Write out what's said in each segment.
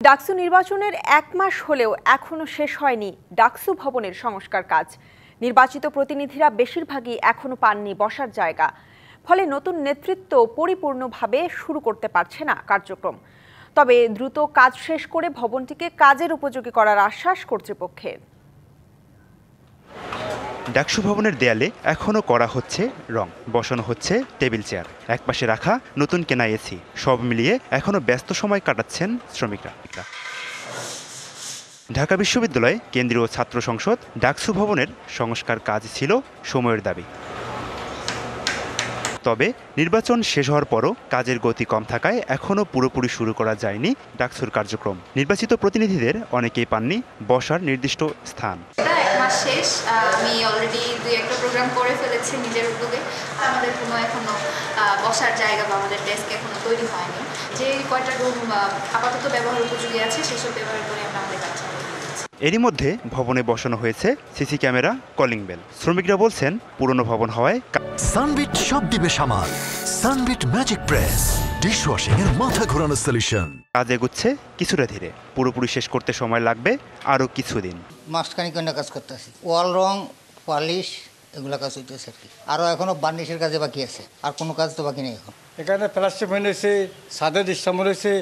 ডাকসু নির্বাচনের ১ মাস হলেও এখনও শেষ হয়নি ডাকসু ভবনের সংস্কার কাজ। নির্বাচিত প্রতিনিধিরা বেশিরভাগই এখনও পাননি বসার জায়গা। ফলে নতুন নেতৃত্ব পরিপূর্ণভাবে শুরু করতে পারছে না কার্যক্রম। তবে দ্রুত কাজ শেষ করে ভবনটিকে কাজের উপযোগী করার আশ্বাস কর্তৃপক্ষের। ডাকসু ভবনের দেয়ালে এখনও করা হচ্ছে রং, বসানো হচ্ছে টেবিল চেয়ার, একপাশে রাখা নতুন কেনা এসি, সব মিলিয়ে এখনও ব্যস্ত সময় কাটাচ্ছেন শ্রমিকরা। ঢাকা বিশ্ববিদ্যালয় কেন্দ্রীয় ছাত্র সংসদ ডাকসু ভবনের সংস্কার কাজ ছিল সময়ের দাবি। তবে নির্বাচন শেষ হওয়ার পরও কাজের গতি কম থাকায় এখনও পুরোপুরি শুরু করা যায়নি ডাকসুর কার্যক্রম। নির্বাচিত প্রতিনিধিদের অনেকেই পাননি বসার নির্দিষ্ট স্থান। শেষ, আমি অলরেডি 2-1টা প্রোগ্রাম করে ফেলেছি নিজের উদ্যোগে। আমাদের কোনো এখনো বসার জায়গা বা আমাদের ডেস্ক এখনো তৈরি হয়নি। যে কয়টা রুম আপাতত ব্যবহার উপযোগী আছে সেসব ব্যবহার করে আমরা আমাদের কাজ চালাচ্ছি। এরই মধ্যে ভবনে বসানো হয়েছে সিসি ক্যামেরা, কলিং বেল। শ্রমিকরা বলছেন পুরনো ভবন হওয়ায় সানবিট সব দিবে সামাল। সানবিট ম্যাজিক প্রেস ডিশওয়াশিং এর মাথা ঘোরানো সলিউশন। কাজ এগুচ্ছে কিছুটা ধীরে, পুরোপুরি শেষ করতে সময় লাগবে আরও কিছুদিন। মাসখানিক কাজ করতেছি, ওয়াল রং, পালিশ এগুলো কাজ হইতেছে আর কি। আরও এখনো বার্নিশের কাজে বাকি আছে, আর কোনো কাজ তো বাকি নেই এখন। এখানে প্লাস্টিক পেন্ট হয়েছে, সাদের ইস্তাম্বল হয়েছে,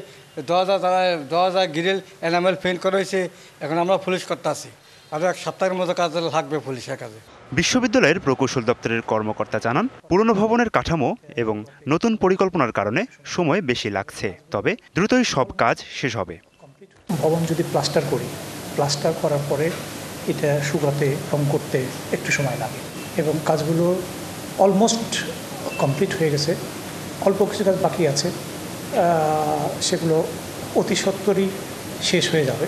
দরজা গ্রিল এনামেল পেন্ট করা হয়েছে। এখন আমরা পুলিশ করতে আছি, আরও 1 সপ্তাহের মতো কাজ লাগবে পুলিশের কাজে। বিশ্ববিদ্যালয়ের প্রকৌশল দপ্তরের কর্মকর্তা জানান, পুরনো ভবনের কাঠামো এবং নতুন পরিকল্পনার কারণে সময় বেশি লাগছে, তবে দ্রুতই সব কাজ শেষ হবে। ভবন যদি প্লাস্টার করি, প্লাস্টার করার পরে এটা শুকাতে, রং করতে একটু সময় লাগে এবং কাজগুলো অলমোস্ট কমপ্লিট হয়ে গেছে। অল্প কিছু কাজ বাকি আছে, সেগুলো অতি সত্বরই শেষ হয়ে যাবে।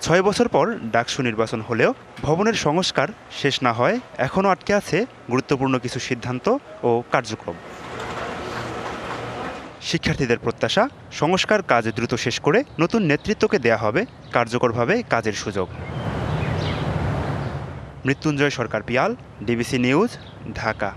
6 বছর পর ডাকসু নির্বাচন হলেও ভবনের সংস্কার শেষ না হয় এখনও আটকে আছে গুরুত্বপূর্ণ কিছু সিদ্ধান্ত ও কার্যক্রম। শিক্ষার্থীদের প্রত্যাশা, সংস্কার কাজ দ্রুত শেষ করে নতুন নেতৃত্বকে দেয়া হবে কার্যকরভাবে কাজের সুযোগ। মৃত্যুঞ্জয় সরকার পিয়াল, ডিবিসি নিউজ, ঢাকা।